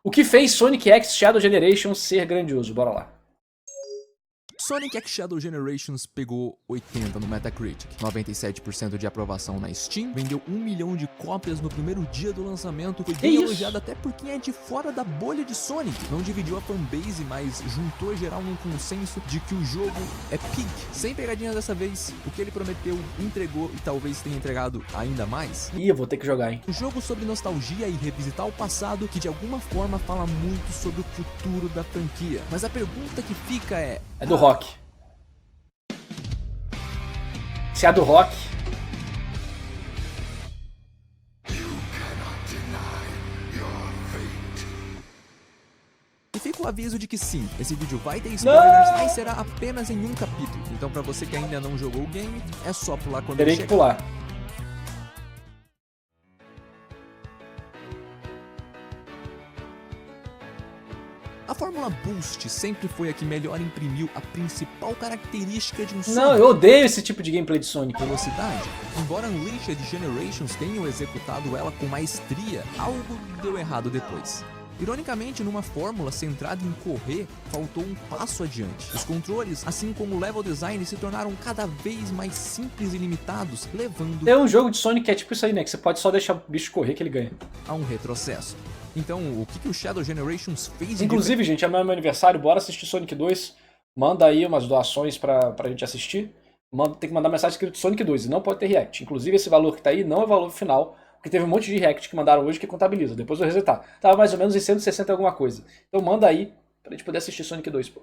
O que fez Sonic X Shadow Generation ser grandioso? Bora lá. Sonic X Shadow Generations pegou 80 no Metacritic, 97% de aprovação na Steam, vendeu 1 milhão de cópias no primeiro dia do lançamento, foi bem elogiado até por quem é de fora da bolha de Sonic. Não dividiu a fanbase, mas juntou geral num consenso de que o jogo é peak. Sem pegadinha dessa vez, o que ele prometeu, entregou e talvez tenha entregado ainda mais. Ih, eu vou ter que jogar, hein. Um jogo sobre nostalgia e revisitar o passado que de alguma forma fala muito sobre o futuro da franquia. Mas a pergunta que fica é... É do Rock. Se é do Rock... E fica o aviso de que sim, esse vídeo vai ter spoilers, mas será apenas em um capítulo. Então pra você que ainda não jogou o game, é só pular quando ele Terei que chegar. pular. A fórmula Boost sempre foi a que melhor imprimiu a principal característica de um Não, Sonic. eu odeio esse tipo de gameplay de Sonic. Velocidade. Embora Unleashed Generations tenham executado ela com maestria, algo deu errado depois. Ironicamente, numa fórmula centrada em correr, faltou um passo adiante. Os controles, assim como o level design, se tornaram cada vez mais simples e limitados, levando Tem um jogo de Sonic que é tipo isso aí, né? Que você pode só deixar o bicho correr que ele ganha. a um retrocesso. Então, o que o Shadow Generations fez de Inclusive, gente, amanhã é meu aniversário, bora assistir Sonic 2. Manda aí umas doações pra gente assistir. Tem que mandar mensagem escrito Sonic 2 e não pode ter react. Inclusive, esse valor que tá aí não é o valor final, porque teve um monte de react que mandaram hoje que contabiliza. Depois eu resetar. Tava mais ou menos em 160 alguma coisa. Então manda aí pra gente poder assistir Sonic 2, pô.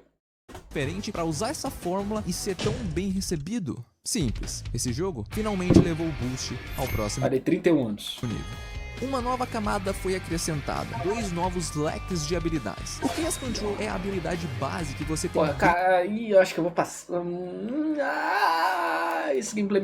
diferente para usar essa fórmula e ser tão bem recebido? Simples. Esse jogo finalmente levou o Boost ao próximo Parei 31 anos. nível. Uma nova camada foi acrescentada, 2 novos leques de habilidades. O Chaos Control é a habilidade base que você tem Porra, cara, aí eu acho que eu vou passar. Esse gameplay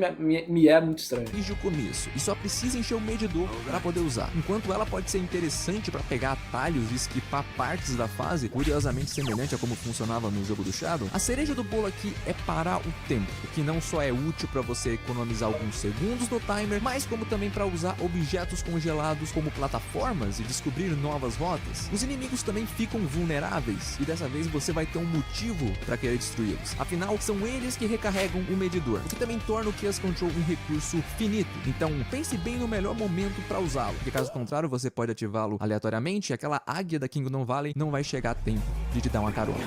me é muito estranho. desde o começo e só precisa encher o medidor para poder usar. Enquanto ela pode ser interessante para pegar atalhos e skipar partes da fase, curiosamente semelhante a como funcionava no jogo do Shadow, a cereja do bolo aqui é parar o tempo, o que não só é útil para você economizar alguns segundos no timer, mas como também para usar objetos congelados como plataformas e descobrir novas rotas. Os inimigos também ficam vulneráveis e dessa vez você vai ter um motivo para querer destruí-los. Afinal, são eles que recarregam o medidor, o que também torna o Chaos Control um recurso finito. Então pense bem no melhor momento para usá-lo, porque caso contrário você pode ativá-lo aleatoriamente e aquela águia da Kingdom Valley não vai chegar a tempo de te dar uma carona.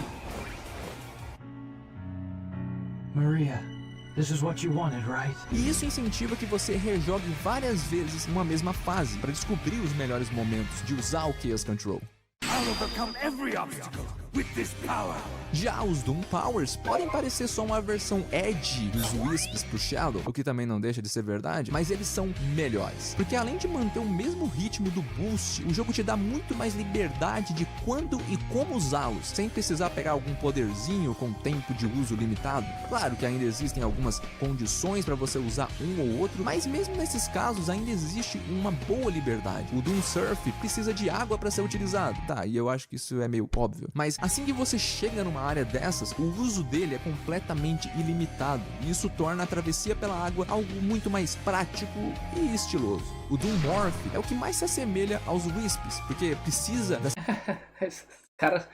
Maria, this is what you wanted, right? E isso incentiva que você rejogue várias vezes uma mesma fase para descobrir os melhores momentos de usar o Chaos Control. I'll overcome every obstacle with this power. Já os Doom Powers podem parecer só uma versão edgy dos Wisps pro Shadow, o que também não deixa de ser verdade, mas eles são melhores. Porque além de manter o mesmo ritmo do Boost, o jogo te dá muito mais liberdade de quando e como usá-los, sem precisar pegar algum poderzinho com tempo de uso limitado. Claro que ainda existem algumas condições para você usar um ou outro, mas mesmo nesses casos ainda existe uma boa liberdade. O Doom Surf precisa de água para ser utilizado. Tá, e eu acho que isso é meio óbvio. Mas assim que você chega numa área dessas, o uso dele é completamente ilimitado. E isso torna a travessia pela água algo muito mais prático e estiloso. O Doom Morph é o que mais se assemelha aos Wisps, porque precisa das Cara,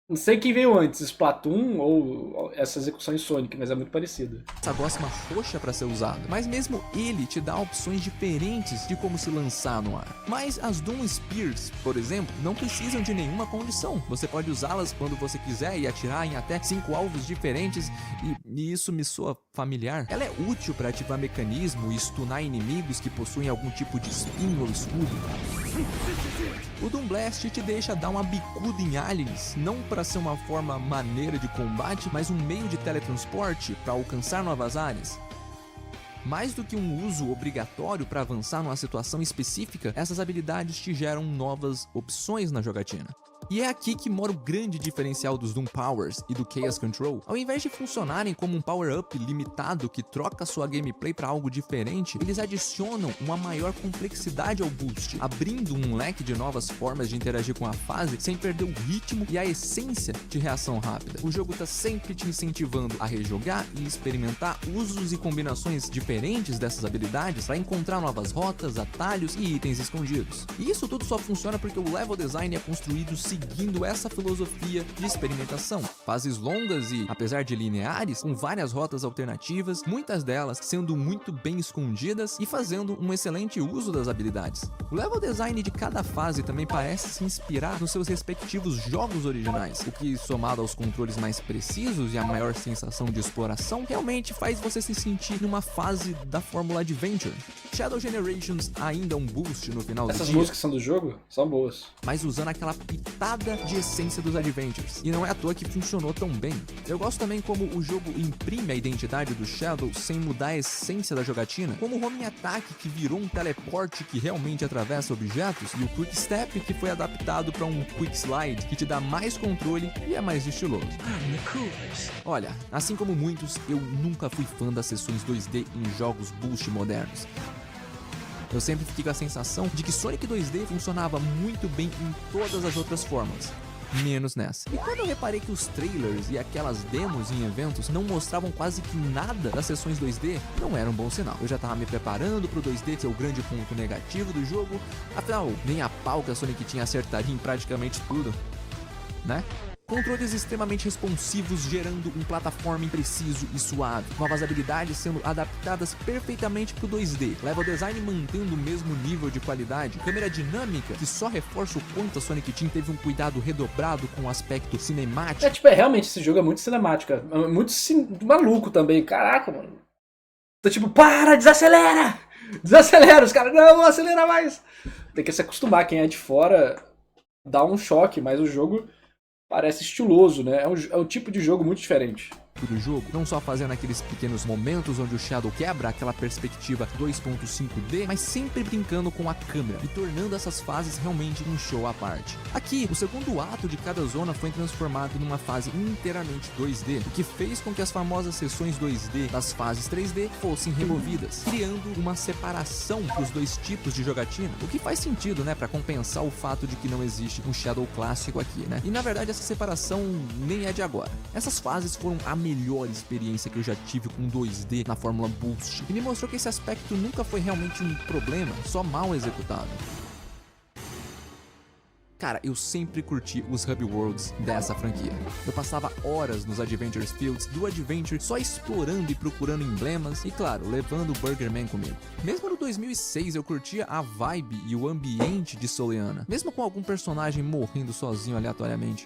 não sei quem veio antes, Splatoon ou essa execução em Sonic, mas é muito parecida. essa gosma roxa para ser usado, mas mesmo ele te dá opções diferentes de como se lançar no ar. Mas as Doom Spears, por exemplo, não precisam de nenhuma condição. Você pode usá-las quando você quiser e atirar em até 5 alvos diferentes e isso me soa familiar. Ela é útil para ativar mecanismo e stunar inimigos que possuem algum tipo de spin ou escudo. O Doom Blast te deixa dar uma bicuda em aliens, não para ser uma forma maneira de combate, mas um meio de teletransporte para alcançar novas áreas. Mais do que um uso obrigatório para avançar numa situação específica, essas habilidades te geram novas opções na jogatina. E é aqui que mora o grande diferencial dos Doom Powers e do Chaos Control. Ao invés de funcionarem como um power-up limitado que troca sua gameplay para algo diferente, eles adicionam uma maior complexidade ao boost, abrindo um leque de novas formas de interagir com a fase sem perder o ritmo e a essência de reação rápida. O jogo tá sempre te incentivando a rejogar e experimentar usos e combinações diferentes dessas habilidades para encontrar novas rotas, atalhos e itens escondidos. E isso tudo só funciona porque o level design é construído seguindo essa filosofia de experimentação. Fases longas e, apesar de lineares, com várias rotas alternativas, muitas delas sendo muito bem escondidas e fazendo um excelente uso das habilidades. O level design de cada fase também parece se inspirar nos seus respectivos jogos originais, o que, somado aos controles mais precisos e a maior sensação de exploração, realmente faz você se sentir numa fase da Fórmula Adventure. Shadow Generations ainda é um boost no final do dia. Essas músicas são do jogo? São boas. Mas usando aquela pitada de essência dos Adventures. E não é à toa que funcionou tão bem. Eu gosto também como o jogo imprime a identidade do Shadow sem mudar a essência da jogatina, como o Homing Attack, que virou um teleporte que realmente atravessa objetos, e o Quick Step, que foi adaptado para um Quick Slide, que te dá mais controle e é mais estiloso. Olha, assim como muitos, eu nunca fui fã das sessões 2D em jogos boost modernos. Eu sempre fiquei com a sensação de que Sonic 2D funcionava muito bem em todas as outras formas, menos nessa. E quando eu reparei que os trailers e aquelas demos em eventos não mostravam quase que nada das sessões 2D, não era um bom sinal. Eu já tava me preparando pro 2D ser o grande ponto negativo do jogo, afinal, nem a pau que a Sonic tinha acertaria em praticamente tudo, né? Controles extremamente responsivos, gerando um platforming preciso e suave. Novas habilidades sendo adaptadas perfeitamente para o 2D. Level design mantendo o mesmo nível de qualidade. Câmera dinâmica, que só reforça o quanto a Sonic Team teve um cuidado redobrado com o aspecto cinemático. Realmente, esse jogo é muito cinemático. É muito maluco também. Caraca, mano. Tá tipo, para, desacelera! Desacelera! Os caras, não acelera mais! Tem que se acostumar. Quem é de fora dá um choque, mas o jogo parece estiloso, né? É um tipo de jogo muito diferente. Do jogo, não só fazendo aqueles pequenos momentos onde o Shadow quebra aquela perspectiva 2.5D, mas sempre brincando com a câmera e tornando essas fases realmente um show à parte. Aqui, o segundo ato de cada zona foi transformado numa fase inteiramente 2D, o que fez com que as famosas sessões 2D das fases 3D fossem removidas, criando uma separação para os dois tipos de jogatina, o que faz sentido, né, para compensar o fato de que não existe um Shadow clássico aqui, né? E na verdade essa separação nem é de agora. Essas fases foram a melhor experiência que eu já tive com 2D na Fórmula Boost, e me mostrou que esse aspecto nunca foi realmente um problema, só mal executado. Cara, eu sempre curti os Hub Worlds dessa franquia. Eu passava horas nos Adventure Fields do Adventure só explorando e procurando emblemas e, claro, levando o Burger Man comigo. Mesmo no 2006 eu curtia a vibe e o ambiente de Soleana, mesmo com algum personagem morrendo sozinho aleatoriamente.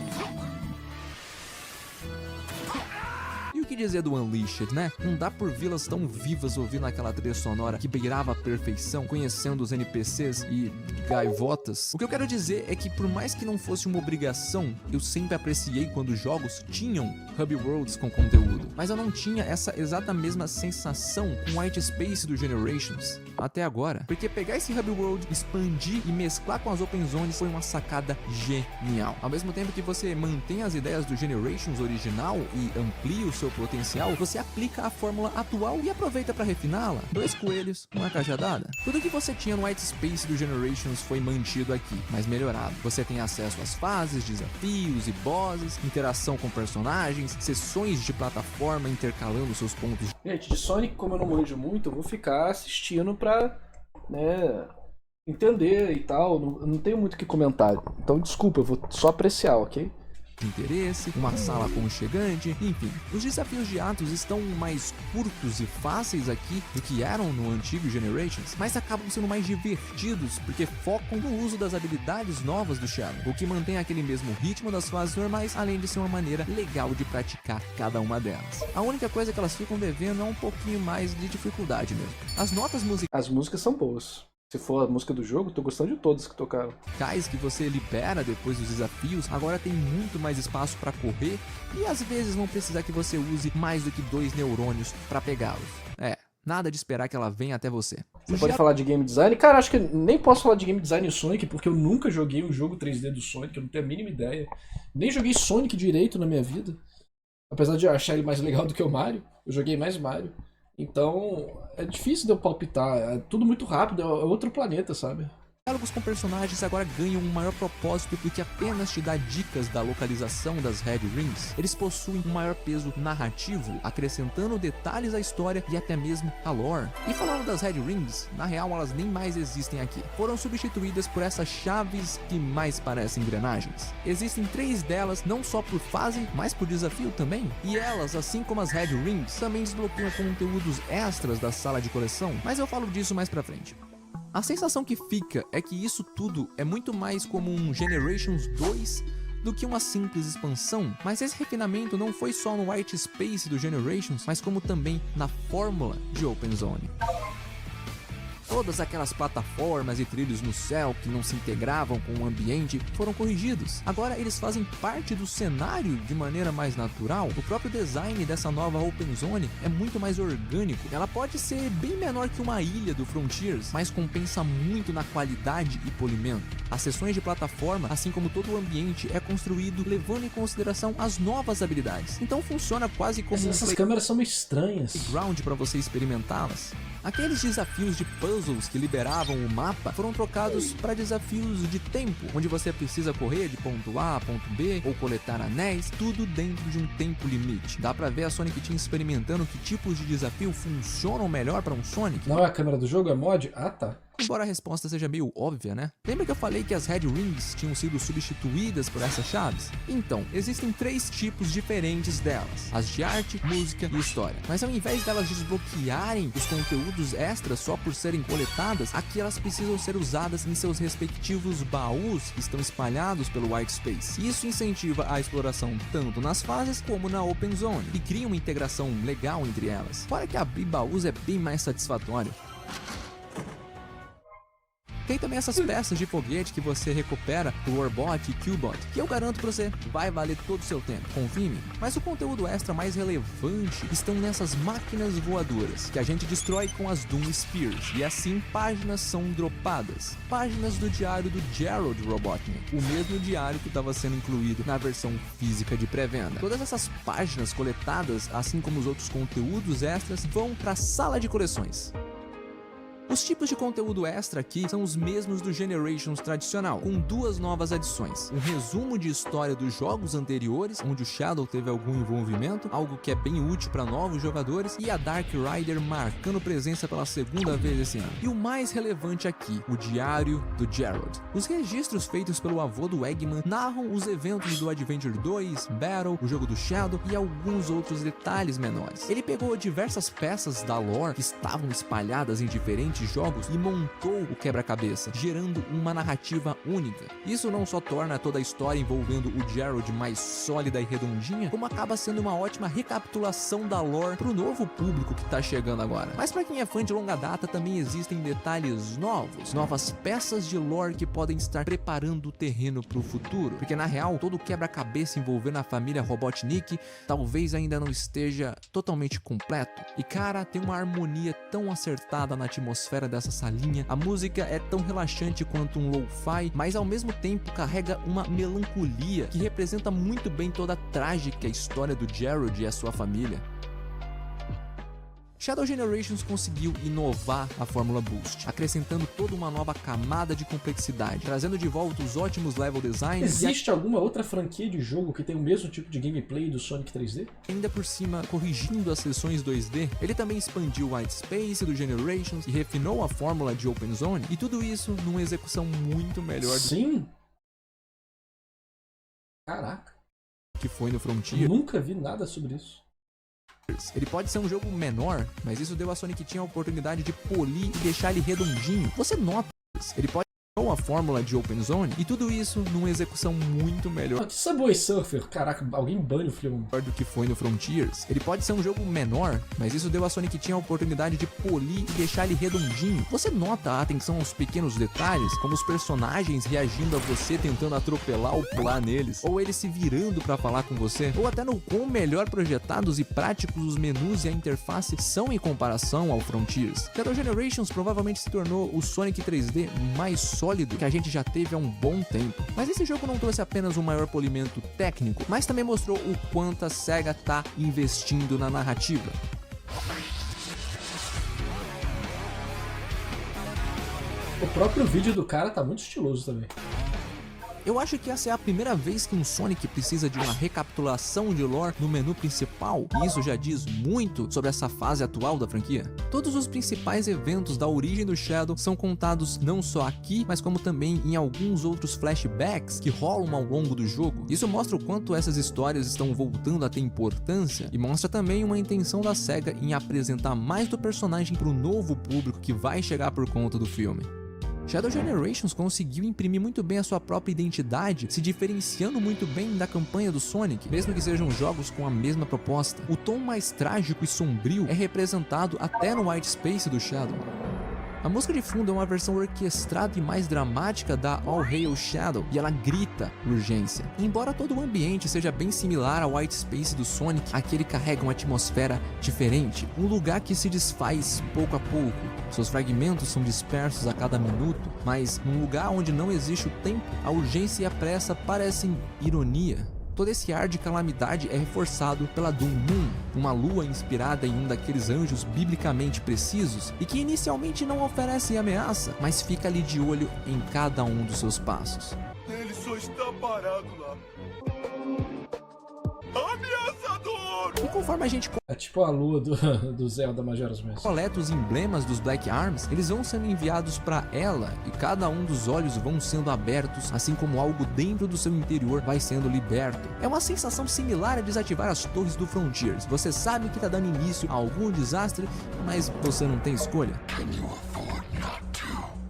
O que dizer do Unleashed, né? Não dá por vilas tão vivas ouvindo aquela trilha sonora que beirava a perfeição, conhecendo os NPCs e gaivotas. O que eu quero dizer é que por mais que não fosse uma obrigação, eu sempre apreciei quando jogos tinham Hub Worlds com conteúdo. Mas eu não tinha essa exata mesma sensação com White Space do Generations até agora. Porque pegar esse Hub World, expandir e mesclar com as Open Zones foi uma sacada genial. Ao mesmo tempo que você mantém as ideias do Generations original e amplia o seu potencial, você aplica a fórmula atual e aproveita para refiná-la. 2 coelhos, uma cajadada. Tudo que você tinha no White Space do Generations foi mantido aqui, mas melhorado. Você tem acesso às fases, desafios e bosses, interação com personagens, sessões de plataforma intercalando seus pontos. Gente, de Sonic, como eu não manjo muito, eu vou ficar assistindo pra, né, entender e tal. Não tenho muito o que comentar. Então, desculpa, eu vou só apreciar, ok? De interesse, uma sala aconchegante, enfim. Os desafios de Atos estão mais curtos e fáceis aqui do que eram no antigo Generations, mas acabam sendo mais divertidos porque focam no uso das habilidades novas do Shadow, o que mantém aquele mesmo ritmo das fases normais, além de ser uma maneira legal de praticar cada uma delas. A única coisa que elas ficam devendo é um pouquinho mais de dificuldade mesmo. As notas musicais... As músicas são boas. Se for a música do jogo, tô gostando de todas que tocaram. Que você libera depois dos desafios, agora tem muito mais espaço para correr e às vezes vão precisar que você use mais do que 2 neurônios para pegá-los. Nada de esperar que ela venha até você. Você pode falar de game design? Cara, acho que nem posso falar de game design em Sonic, porque eu nunca joguei um jogo 3D do Sonic, eu não tenho a mínima ideia. Nem joguei Sonic direito na minha vida. Apesar de eu achar ele mais legal do que o Mario, eu joguei mais Mario. Então, é difícil de eu palpitar, é tudo muito rápido, é outro planeta, sabe? Diálogos com personagens agora ganham um maior propósito do que apenas te dar dicas da localização das Red Rings. Eles possuem um maior peso narrativo, acrescentando detalhes à história e até mesmo à lore. E falando das Red Rings, na real elas nem mais existem aqui. Foram substituídas por essas chaves que mais parecem engrenagens. Existem 3 delas, não só por fase, mas por desafio também. E elas, assim como as Red Rings, também desbloqueiam conteúdos extras da sala de coleção, mas eu falo disso mais pra frente. A sensação que fica é que isso tudo é muito mais como um Generations 2 do que uma simples expansão, mas esse refinamento não foi só no white space do Generations, mas como também na fórmula de Open Zone. Todas aquelas plataformas e trilhos no céu que não se integravam com o ambiente foram corrigidos. Agora eles fazem parte do cenário de maneira mais natural. O próprio design dessa nova Open Zone é muito mais orgânico. Ela pode ser bem menor que uma ilha do Frontiers, mas compensa muito na qualidade e polimento. As seções de plataforma, assim como todo o ambiente, é construído levando em consideração as novas habilidades. Então funciona quase como Essas câmeras são meio estranhas. playground para você experimentá-las. Aqueles desafios de puzzles que liberavam o mapa foram trocados para desafios de tempo, onde você precisa correr de ponto A a ponto B ou coletar anéis, tudo dentro de um tempo limite. Dá pra ver a Sonic Team experimentando que tipos de desafio funcionam melhor para um Sonic. Não é a câmera do jogo, é mod? Ah, tá. Embora a resposta seja meio óbvia, né? Lembra que eu falei que as Red Rings tinham sido substituídas por essas chaves? Então, existem 3 tipos diferentes delas: as de arte, música e história. Mas ao invés delas desbloquearem os conteúdos extras só por serem coletadas, aqui elas precisam ser usadas em seus respectivos baús que estão espalhados pelo White Space. Isso incentiva a exploração tanto nas fases como na Open Zone e cria uma integração legal entre elas. Fora que abrir baús é bem mais satisfatório. Tem também essas peças de foguete que você recupera do Warbot e Qbot, que eu garanto pra você, vai valer todo o seu tempo, confie em mim. Mas o conteúdo extra mais relevante estão nessas máquinas voadoras, que a gente destrói com as Doom Spears, e assim páginas são dropadas. Páginas do diário do Gerald Robotnik, o mesmo diário que estava sendo incluído na versão física de pré-venda. Todas essas páginas coletadas, assim como os outros conteúdos extras, vão para a sala de coleções. Os tipos de conteúdo extra aqui são os mesmos do Generations tradicional, com 2 novas adições: um resumo de história dos jogos anteriores, onde o Shadow teve algum envolvimento, algo que é bem útil para novos jogadores, e a Dark Rider marcando presença pela 2ª vez esse ano. E o mais relevante aqui, o diário do Gerald. Os registros feitos pelo avô do Eggman narram os eventos do Adventure 2, Battle, o jogo do Shadow e alguns outros detalhes menores. Ele pegou diversas peças da lore que estavam espalhadas em diferentes jogos e montou o quebra-cabeça, gerando uma narrativa única. Isso não só torna toda a história envolvendo o Gerald mais sólida e redondinha, como acaba sendo uma ótima recapitulação da lore pro novo público que tá chegando agora. Mas pra quem é fã de longa data, também existem detalhes novos, novas peças de lore que podem estar preparando o terreno pro futuro, porque na real, todo o quebra-cabeça envolvendo a família Robotnik talvez ainda não esteja totalmente completo. E cara, tem uma harmonia tão acertada na atmosfera dessa salinha, a música é tão relaxante quanto um lo-fi, mas ao mesmo tempo carrega uma melancolia que representa muito bem toda a trágica história do Gerald e a sua família. Shadow Generations conseguiu inovar a fórmula Boost, acrescentando toda uma nova camada de complexidade, trazendo de volta os ótimos level designs. Existe alguma outra franquia de jogo que tem o mesmo tipo de gameplay do Sonic 3D? Ainda por cima, corrigindo as seções 2D, ele também expandiu o White Space do Generations e refinou a fórmula de Open Zone, e tudo isso numa execução muito melhor Sim? Caraca. do que foi no Frontier. Nunca vi nada sobre isso. Ele pode ser um jogo menor, mas isso deu a Sonic Team a oportunidade de polir e deixar ele redondinho. Você nota, ele pode a fórmula de Open Zone, e tudo isso numa execução muito melhor Que Subway Surfer, caraca, alguém bane o filme. do que foi no Frontiers. Ele pode ser um jogo menor, mas isso deu a Sonic Team a oportunidade de polir e deixar ele redondinho. Você nota a atenção aos pequenos detalhes, como os personagens reagindo a você tentando atropelar ou pular neles, ou eles se virando pra falar com você, ou até no quão melhor projetados e práticos os menus e a interface são em comparação ao Frontiers. Shadow Generations provavelmente se tornou o Sonic 3D mais sólido que a gente já teve há um bom tempo. Mas esse jogo não trouxe apenas um maior polimento técnico, mas também mostrou o quanto a SEGA tá investindo na narrativa. O próprio vídeo do cara tá muito estiloso também. Eu acho que essa é a primeira vez que um Sonic precisa de uma recapitulação de lore no menu principal, e isso já diz muito sobre essa fase atual da franquia. Todos os principais eventos da origem do Shadow são contados não só aqui, mas como também em alguns outros flashbacks que rolam ao longo do jogo. Isso mostra o quanto essas histórias estão voltando a ter importância, e mostra também uma intenção da SEGA em apresentar mais do personagem para o novo público que vai chegar por conta do filme. Shadow Generations conseguiu imprimir muito bem a sua própria identidade, se diferenciando muito bem da campanha do Sonic, mesmo que sejam jogos com a mesma proposta. O tom mais trágico e sombrio é representado até no White Space do Shadow. A música de fundo é uma versão orquestrada e mais dramática da All Hail Shadow, e ela grita urgência. Embora todo o ambiente seja bem similar ao White Space do Sonic, aqui ele carrega uma atmosfera diferente, um lugar que se desfaz pouco a pouco. Seus fragmentos são dispersos a cada minuto, mas num lugar onde não existe o tempo, a urgência e a pressa parecem ironia. Todo esse ar de calamidade é reforçado pela Doom Moon, uma lua inspirada em um daqueles anjos biblicamente precisos e que inicialmente não oferece ameaça, mas fica ali de olho em cada um dos seus passos. Ele só está parado lá. Ameaçador! E conforme a gente É tipo a lua do Zelda Majora's Mask. coleta os emblemas dos Black Arms, eles vão sendo enviados para ela e cada um dos olhos vão sendo abertos, assim como algo dentro do seu interior vai sendo liberto. É uma sensação similar a desativar as torres do Frontiers. Você sabe que tá dando início a algum desastre, mas você não tem escolha.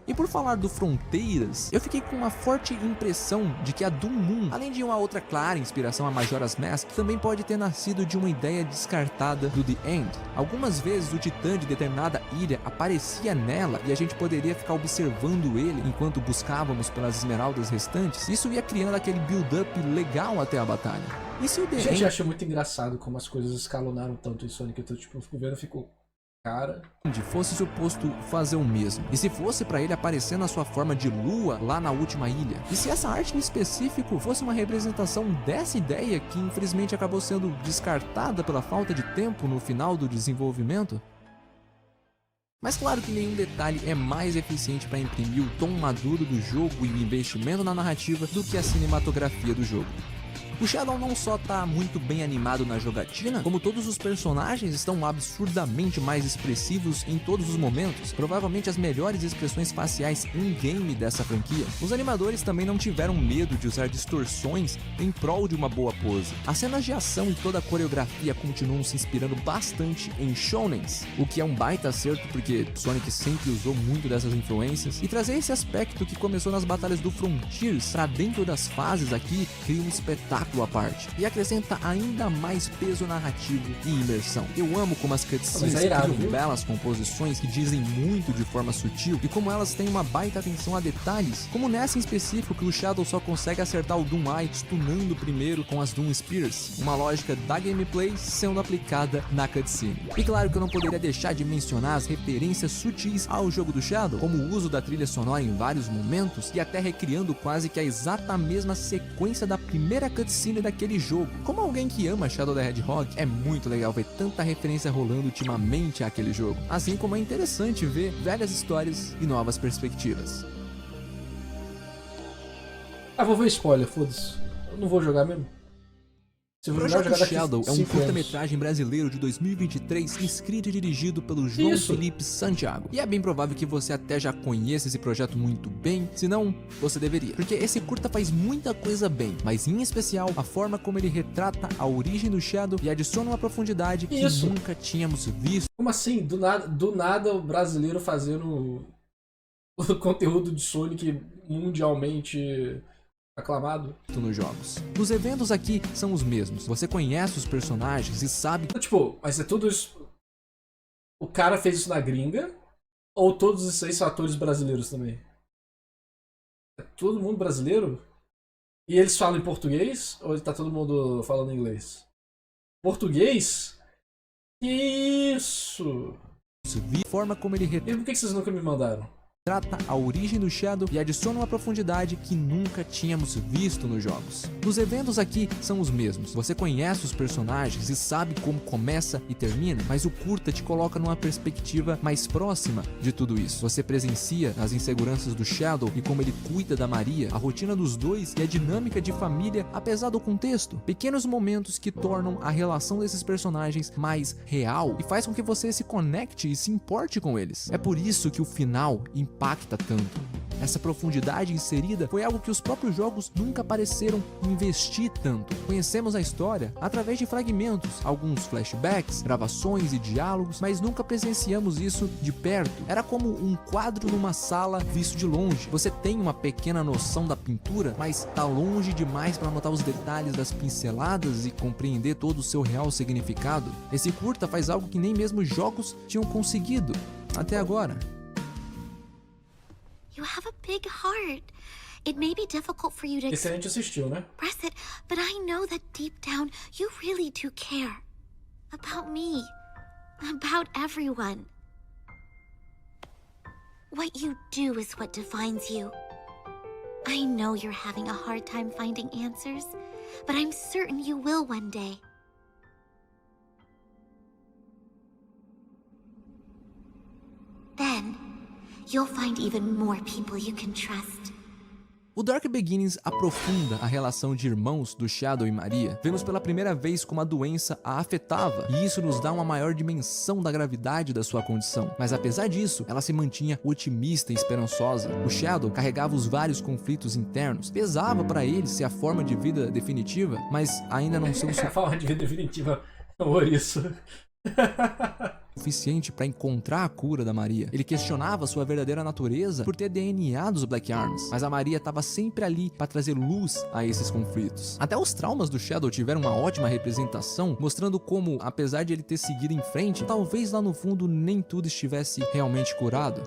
E por falar do Fronteiras, eu fiquei com uma forte impressão de que a Doom Moon, além de uma outra clara inspiração a Majora's Mask, também pode ter nascido de uma ideia descartada do The End. Algumas vezes o titã de determinada ilha aparecia nela e a gente poderia ficar observando ele enquanto buscávamos pelas esmeraldas restantes. Isso ia criando aquele build-up legal até a batalha. E se o The Gente, End eu acho muito engraçado como as coisas escalonaram tanto em Sonic. Eu tô tipo, fico vendo e fico... Cara... fosse suposto fazer o mesmo, e se fosse pra ele aparecer na sua forma de lua lá na última ilha, e se essa arte em específico fosse uma representação dessa ideia que infelizmente acabou sendo descartada pela falta de tempo no final do desenvolvimento. Mas claro que nenhum detalhe é mais eficiente para imprimir o tom maduro do jogo e o investimento na narrativa do que a cinematografia do jogo. O Shadow não só tá muito bem animado na jogatina, como todos os personagens estão absurdamente mais expressivos em todos os momentos, provavelmente as melhores expressões faciais in-game dessa franquia. Os animadores também não tiveram medo de usar distorções em prol de uma boa pose. As cenas de ação e toda a coreografia continuam se inspirando bastante em shounens, o que é um baita acerto porque Sonic sempre usou muito dessas influências, e trazer esse aspecto que começou nas batalhas do Frontiers pra dentro das fases aqui cria um espetáculo à parte e acrescenta ainda mais peso narrativo e imersão. Eu amo como as cutscenes criam belas composições que dizem muito de forma sutil e como elas têm uma baita atenção a detalhes, como nessa em específico que o Shadow só consegue acertar o Doom Eye stunando primeiro com as Doom Spears, uma lógica da gameplay sendo aplicada na cutscene. E claro que eu não poderia deixar de mencionar as referências sutis ao jogo do Shadow, como o uso da trilha sonora em vários momentos e até recriando quase que a exata mesma sequência da primeira cutscene daquele jogo. Como alguém que ama Shadow the Hedgehog, é muito legal ver tanta referência rolando ultimamente àquele jogo, assim como é interessante ver velhas histórias e novas perspectivas. Ah, vou ver spoiler, foda-se. Eu não vou jogar mesmo. Se eu jogar, Projeto daqui Shadow é um 5 curta-metragem brasileiro de 2023 escrito e dirigido pelo João Felipe Santiago. E é bem provável que você até já conheça esse projeto muito bem, se não, você deveria. Porque esse curta faz muita coisa bem, mas em especial a forma como ele retrata a origem do Shadow e adiciona uma profundidade que nunca tínhamos visto. Como assim? Do nada o brasileiro fazendo o conteúdo de Sonic mundialmente aclamado. Nos jogos. Os eventos aqui são os mesmos. Você conhece os personagens e sabe... Tipo, mas é tudo isso... O cara fez isso na gringa? Ou todos os 6 são atores brasileiros também? É todo mundo brasileiro? E eles falam em português? Ou tá todo mundo falando inglês? Português? Que isso? A forma como ele E por que vocês nunca me mandaram? retrata a origem do Shadow e adiciona uma profundidade que nunca tínhamos visto nos jogos. Os eventos aqui são os mesmos. Você conhece os personagens e sabe como começa e termina, mas o curta te coloca numa perspectiva mais próxima de tudo isso. Você presencia as inseguranças do Shadow e como ele cuida da Maria, a rotina dos dois e a dinâmica de família, apesar do contexto. Pequenos momentos que tornam a relação desses personagens mais real e faz com que você se conecte e se importe com eles. É por isso que o final impacta tanto. Essa profundidade inserida foi algo que os próprios jogos nunca pareceram investir tanto. Conhecemos a história através de fragmentos, alguns flashbacks, gravações e diálogos, mas nunca presenciamos isso de perto. Era como um quadro numa sala visto de longe. Você tem uma pequena noção da pintura, mas tá longe demais para notar os detalhes das pinceladas e compreender todo o seu real significado. Esse curta faz algo que nem mesmo os jogos tinham conseguido até agora. You have a big heart. It may be difficult for you to Esse a gente assistiu, né? express it, but I know that deep down you really do care. About me. About everyone. What you do is what defines you. I know you're having a hard time finding answers, but I'm certain you will one day. Then, you'll find even more people you can trust. O Dark Beginnings aprofunda a relação de irmãos do Shadow e Maria. Vemos pela primeira vez como a doença a afetava, e isso nos dá uma maior dimensão da gravidade da sua condição. Mas apesar disso, ela se mantinha otimista e esperançosa. O Shadow carregava os vários conflitos internos. Pesava para ele ser a forma de vida definitiva, mas ainda não são A forma de vida definitiva é ouriço. suficiente para encontrar a cura da Maria. Ele questionava sua verdadeira natureza por ter DNA dos Black Arms, mas a Maria estava sempre ali para trazer luz a esses conflitos. Até os traumas do Shadow tiveram uma ótima representação, mostrando como, apesar de ele ter seguido em frente, talvez lá no fundo nem tudo estivesse realmente curado.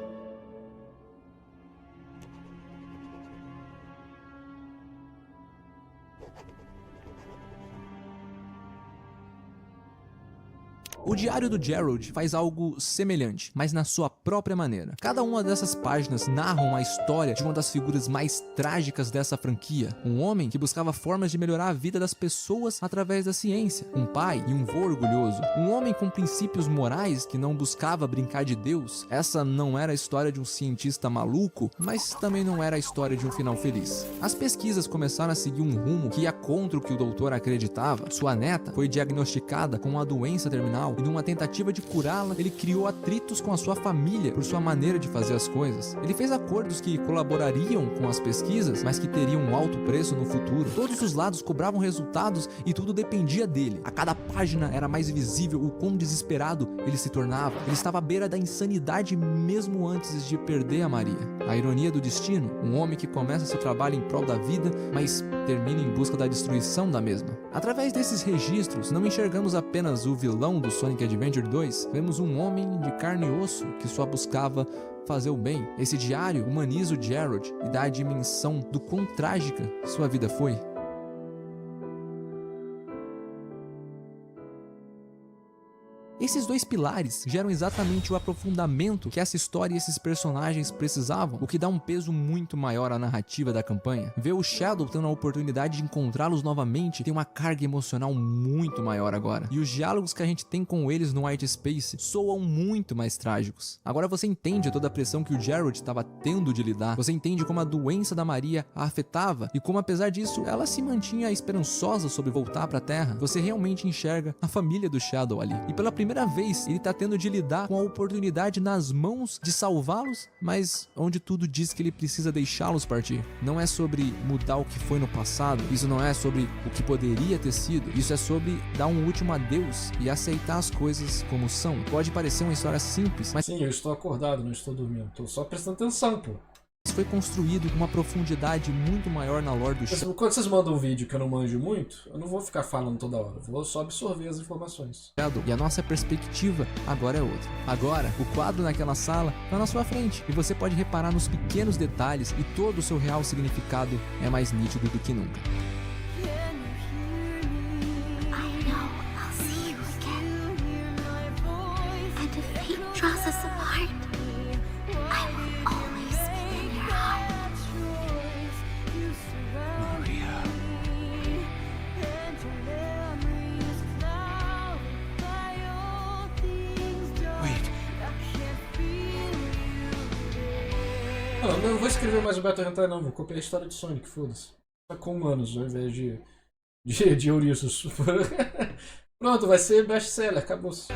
O diário do Gerald faz algo semelhante, mas na sua própria maneira. Cada uma dessas páginas narram a história de uma das figuras mais trágicas dessa franquia. Um homem que buscava formas de melhorar a vida das pessoas através da ciência. Um pai e um vô orgulhoso. Um homem com princípios morais que não buscava brincar de Deus. Essa não era a história de um cientista maluco, mas também não era a história de um final feliz. As pesquisas começaram a seguir um rumo que ia contra o que o doutor acreditava. Sua neta foi diagnosticada com uma doença terminal e numa tentativa de curá-la, ele criou atritos com a sua família por sua maneira de fazer as coisas. Ele fez acordos que colaborariam com as pesquisas, mas que teriam um alto preço no futuro. Todos os lados cobravam resultados e tudo dependia dele. A cada página era mais visível o quão desesperado ele se tornava. Ele estava à beira da insanidade mesmo antes de perder a Maria. A ironia do destino, um homem que começa seu trabalho em prol da vida, mas termina em busca da destruição da mesma. Através desses registros, não enxergamos apenas o vilão do Sonic Adventure 2, vemos um homem de carne e osso que só buscava fazer o bem. Esse diário humaniza o Gerald e dá a dimensão do quão trágica sua vida foi. Esses dois pilares geram exatamente o aprofundamento que essa história e esses personagens precisavam, o que dá um peso muito maior à narrativa da campanha. Ver o Shadow tendo a oportunidade de encontrá-los novamente tem uma carga emocional muito maior agora. E os diálogos que a gente tem com eles no White Space soam muito mais trágicos. Agora você entende toda a pressão que o Gerald estava tendo de lidar, você entende como a doença da Maria a afetava e como apesar disso ela se mantinha esperançosa sobre voltar para a Terra. Você realmente enxerga a família do Shadow ali. E pela primeira primeira vez, ele tá tendo de lidar com a oportunidade nas mãos de salvá-los, mas onde tudo diz que ele precisa deixá-los partir. Não é sobre mudar o que foi no passado, isso não é sobre o que poderia ter sido, isso é sobre dar um último adeus e aceitar as coisas como são. Pode parecer uma história simples, mas Sim, eu estou acordado, não estou dormindo. Estou só prestando atenção, pô. foi construído com uma profundidade muito maior na lore do Shadow. Quando vocês mandam um vídeo que eu não manjo muito, eu não vou ficar falando toda hora. Eu vou só absorver as informações. E a nossa perspectiva agora é outra. Agora, o quadro naquela sala está na sua frente e você pode reparar nos pequenos detalhes e todo o seu real significado é mais nítido do que nunca. I know I'll see you again. And if fate draws us apart, I will always be in your heart. Maria. Wait. Não, eu não vou escrever mais o Battle Hentai não, vou copiar a história de Sonic, foda-se. Só com humanos ao invés de ouriços. Pronto, vai ser best-seller, acabou-se.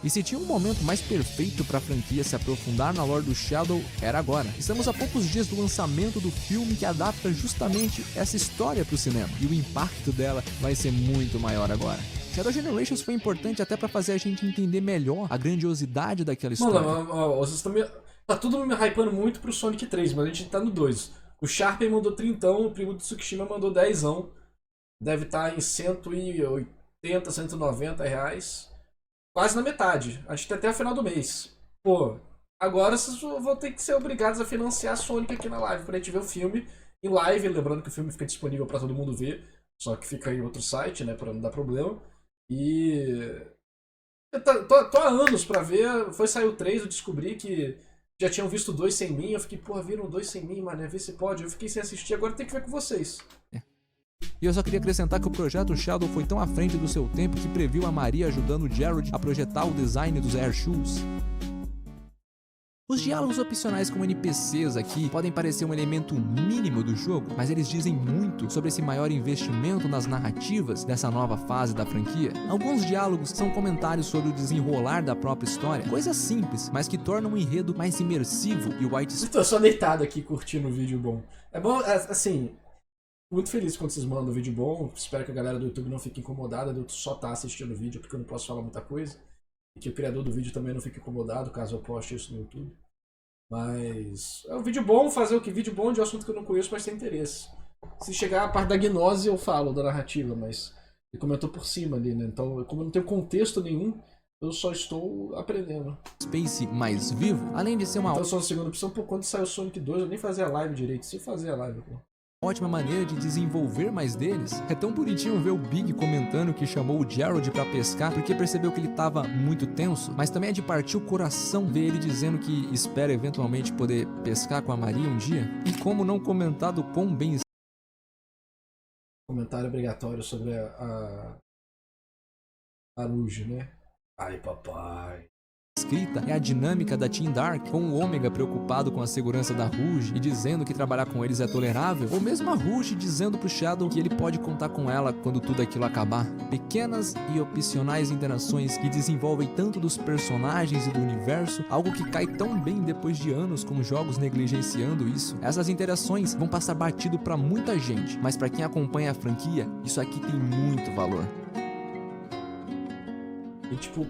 E se tinha um momento mais perfeito para a franquia se aprofundar na lore do Shadow, era agora. Estamos a poucos dias do lançamento do filme que adapta justamente essa história para o cinema, e o impacto dela vai ser muito maior agora. Shadow Generations foi importante até para fazer a gente entender melhor a grandiosidade daquela história. Mano, vocês estão tá tudo me hypando muito pro Sonic 3, mas a gente tá no 2. O Sharpen mandou 30, o primo do Tsukishima mandou 10. Deve estar em 180, 190 reais. Quase na metade. Acho que até o final do mês. Pô, agora vocês vão ter que ser obrigados a financiar Sonic aqui na live pra gente ver o filme em live. Lembrando que o filme fica disponível pra todo mundo ver. Só que fica em outro site, né? Pra não dar problema. E... eu tô há anos pra ver. Foi sair o 3, eu descobri que já tinham visto 2 sem mim. Eu fiquei, porra, viram 2 sem mim, mano. Vê se pode. Eu fiquei sem assistir, agora tem que ver com vocês. E eu só queria acrescentar que o projeto Shadow foi tão à frente do seu tempo que previu a Maria ajudando o Gerald a projetar o design dos Air Shoes. Os diálogos opcionais como NPCs aqui podem parecer um elemento mínimo do jogo, mas eles dizem muito sobre esse maior investimento nas narrativas dessa nova fase da franquia. Alguns diálogos são comentários sobre o desenrolar da própria história, coisas simples, mas que tornam o enredo mais imersivo e o White... Tô só deitado aqui curtindo o vídeo bom. É bom, assim... muito feliz quando vocês mandam um vídeo bom. Espero que a galera do YouTube não fique incomodada de eu só estar assistindo o vídeo, porque eu não posso falar muita coisa. E que o criador do vídeo também não fique incomodado caso eu poste isso no YouTube. Mas é um vídeo bom, fazer o que? Vídeo bom de um assunto que eu não conheço, mas tem interesse. Se chegar a parte da gnose eu falo da narrativa, mas ele comentou por cima ali, né? Então, como eu não tenho contexto nenhum, eu só estou aprendendo. Space mais vivo, além de ser uma Então eu sou a segunda opção. Pô, quando saiu o Sonic 2 eu nem fazia live direito. Se fazia live, pô. ótima maneira de desenvolver mais deles. É tão bonitinho ver o Big comentando que chamou o Gerald pra pescar porque percebeu que ele tava muito tenso, mas também é de partir o coração ver ele dizendo que espera eventualmente poder pescar com a Maria um dia. E como não comentar do quão bem... Comentário obrigatório sobre a Rouge, né? Ai, papai. escrita é a dinâmica da Team Dark, com o Ômega preocupado com a segurança da Rouge e dizendo que trabalhar com eles é tolerável, ou mesmo a Rouge dizendo pro Shadow que ele pode contar com ela quando tudo aquilo acabar. Pequenas e opcionais interações que desenvolvem tanto dos personagens e do universo, algo que cai tão bem depois de anos com jogos negligenciando isso. Essas interações vão passar batido pra muita gente, mas pra quem acompanha a franquia, isso aqui tem muito valor. E tipo,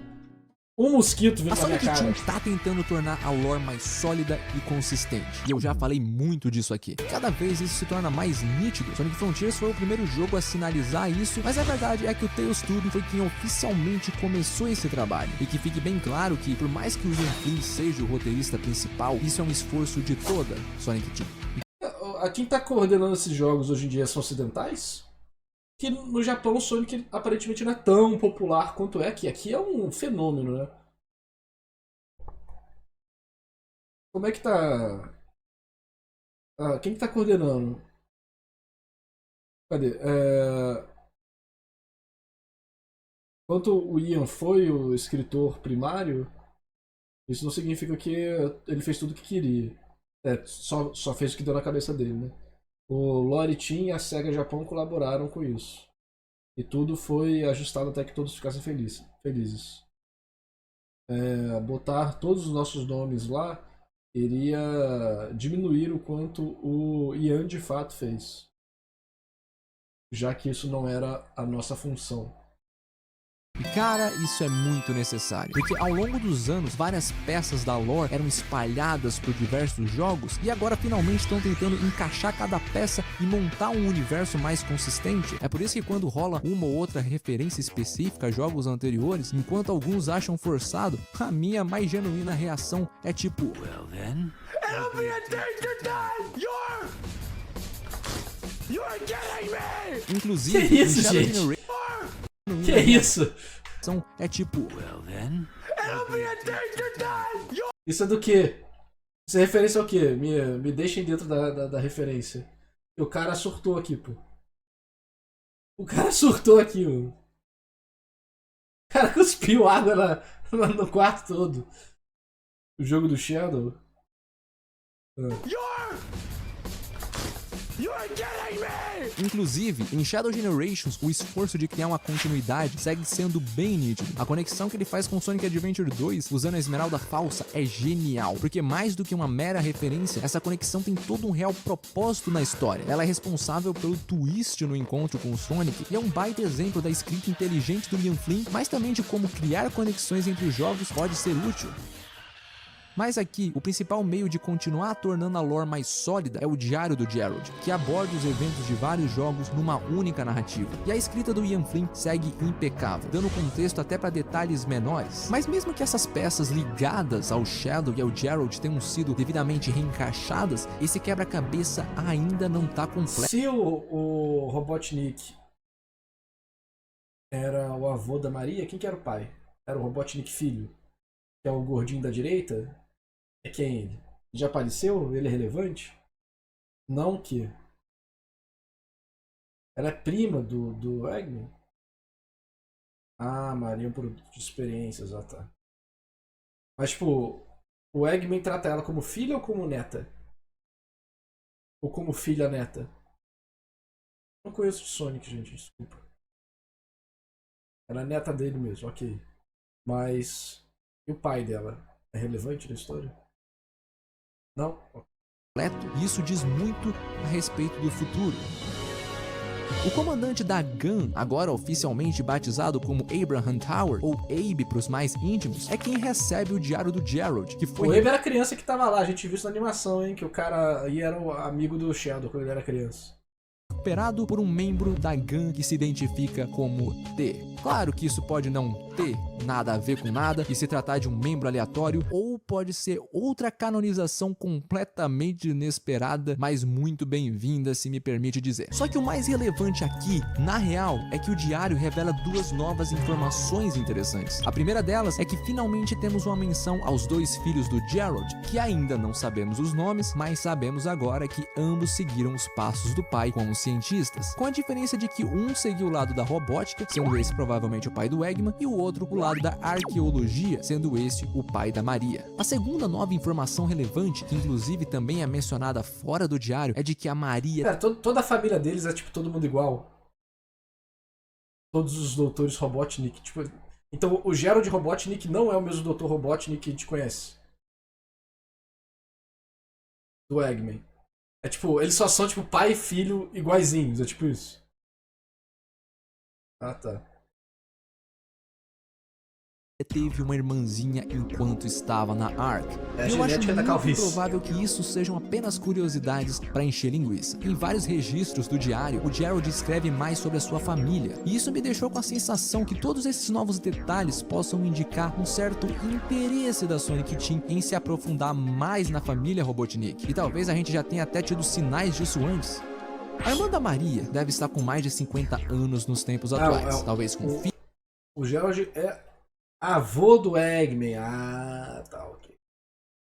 um mosquito vindo A na minha Sonic cara. Team tá tentando tornar a lore mais sólida e consistente, e eu já falei muito disso aqui. Cada vez isso se torna mais nítido. Sonic Frontiers foi o primeiro jogo a sinalizar isso, mas a verdade é que o Tales Studio foi quem oficialmente começou esse trabalho. E que fique bem claro que, por mais que o Jean Flynn seja o roteirista principal, isso é um esforço de toda Sonic Team. Quem tá coordenando esses jogos hoje em dia são ocidentais? Que no Japão o Sonic aparentemente não é tão popular quanto é aqui. Aqui é um fenômeno, né? Como é que tá... quem que tá coordenando? Cadê? Enquanto o Ian foi o escritor primário, isso não significa que ele fez tudo o que queria. Só fez o que deu na cabeça dele, né? O Lore Team e a SEGA Japão colaboraram com isso. E tudo foi ajustado até que todos ficassem felizes. Botar todos os nossos nomes lá iria diminuir o quanto o Ian de fato fez. Já que isso não era a nossa função. E cara, isso é muito necessário, porque ao longo dos anos, várias peças da lore eram espalhadas por diversos jogos e agora finalmente estão tentando encaixar cada peça e montar um universo mais consistente. É por isso que quando rola uma ou outra referência específica a jogos anteriores, enquanto alguns acham forçado, a minha mais genuína reação é tipo... Well then, it'll be a danger time! You're getting me! Inclusive, Que isso, em Shadow gente? Generation, Que isso? é tipo... Well then, it'll be a danger time! Isso é do quê? Isso é referência ao quê? Me deixem dentro da referência. O cara surtou aqui, pô. O cara surtou aqui, mano. O cara cuspiu água no quarto todo. O jogo do Shadow. You're getting me! Inclusive, em Shadow Generations, o esforço de criar uma continuidade segue sendo bem nítido. A conexão que ele faz com Sonic Adventure 2, usando a esmeralda falsa, é genial, porque mais do que uma mera referência, essa conexão tem todo um real propósito na história. Ela é responsável pelo twist no encontro com o Sonic, e é um baita exemplo da escrita inteligente do Ian Flynn, mas também de como criar conexões entre os jogos pode ser útil. Mas aqui, o principal meio de continuar tornando a lore mais sólida é o Diário do Gerald, que aborda os eventos de vários jogos numa única narrativa. E a escrita do Ian Flynn segue impecável, dando contexto até para detalhes menores. Mas mesmo que essas peças ligadas ao Shadow e ao Gerald tenham sido devidamente reencaixadas, esse quebra-cabeça ainda não tá completo. Se o Robotnik era o avô da Maria, quem que era o pai? Era o Robotnik filho, que é o gordinho da direita? É quem ele? Já apareceu? Ele é relevante? Não que... Ela é prima do Eggman? Ah, Maria é um produto de experiências, tá. Mas, tipo, o Eggman trata ela como filha ou como neta? Ou como filha neta? Não conheço de Sonic, gente, desculpa. Ela é neta dele mesmo, ok. Mas... E o pai dela? É relevante na história? Não? E isso diz muito a respeito do futuro. O comandante da GUN, agora oficialmente batizado como Abraham Tower, ou Abe para os mais íntimos, é quem recebe o Diário do Gerald, que O foi Abe era a criança que tava lá, a gente viu isso na animação, hein? Que o cara aí era o amigo do Shadow quando ele era criança. recuperado por um membro da GUN que se identifica como T. Claro que isso pode não ter nada a ver com nada e se tratar de um membro aleatório, ou pode ser outra canonização completamente inesperada, mas muito bem-vinda, se me permite dizer. Só que o mais relevante aqui, na real, é que o diário revela duas novas informações interessantes. A primeira delas é que finalmente temos uma menção aos dois filhos do Gerald, que ainda não sabemos os nomes, mas sabemos agora que ambos seguiram os passos do pai como cientistas, com a diferença de que um seguiu o lado da robótica, sendo esse provavelmente o pai do Eggman, e o outro o lado da arqueologia, sendo esse o pai da Maria. A segunda nova informação relevante, que inclusive também é mencionada fora do diário, é de que a Maria... Cara, toda a família deles é tipo todo mundo igual. Todos os doutores Robotnik, tipo... Então o Gerald Robotnik não é o mesmo Dr. Robotnik que a gente conhece. Do Eggman. É tipo, eles só são tipo pai e filho iguaizinhos, é tipo isso. Ah, tá. teve uma irmãzinha enquanto estava na Ark. É a E eu acho genética da muito calvície. provável que isso sejam apenas curiosidades para encher linguiça. Em vários registros do diário, o Gerald escreve mais sobre a sua família, e isso me deixou com a sensação que todos esses novos detalhes possam indicar um certo interesse da Sonic Team em se aprofundar mais na família Robotnik, e talvez a gente já tenha até tido sinais disso antes. A irmã da Maria deve estar com mais de 50 anos nos tempos atuais, talvez com filhos. O Gerald é avô do Eggman. Ah, tá, ok.